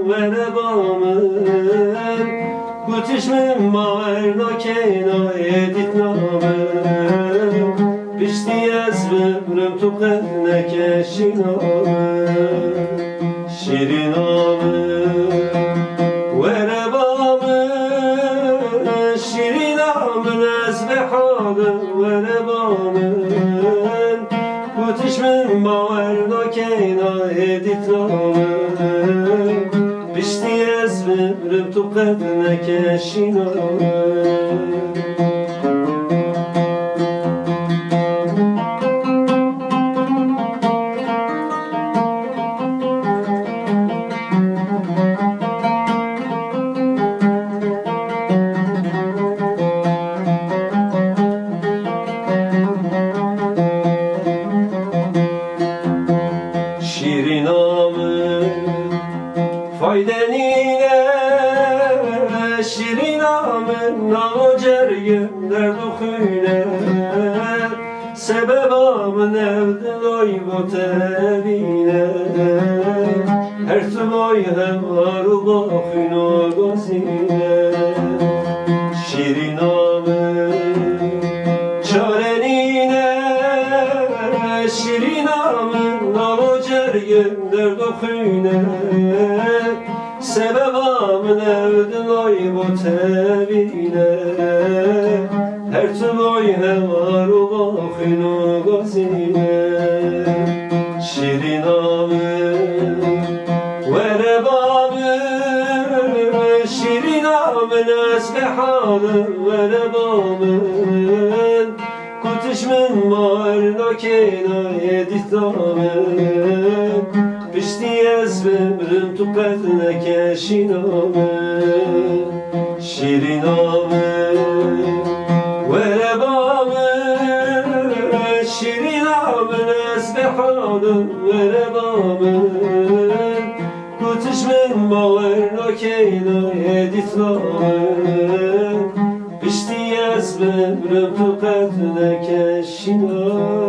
وربامن گوتش من ماورنا کینا ادیت نامن پشتی از ببرم تو قدنک شینامن شیرینامن وربامن شیرینامن از به حالم وربامن گوتش من ماورنا کینا ادیت نامن پشتی از ببرم تو قدنک شینامن faydenine şirinamın nağ cergim derdu khuyne sebebamın evdin oy bu tebine her tümoy hem aru bakın o gözine şirinamın çarenine şirinamın nağ cergim derdu khuyne sebebamın evdin oy bu tebine her tümoy hem aru bakın o gözine şirinamın verebamın şirinamın esbehanın verebamın kutuşmun marna kena editlamın pişti ezbemrim tu qednek şinamın şirinamın verebamın şirinamın esbehanın verebamın kutuşmun marna kena editlamın pişti ezbemrim tu qednek şinamın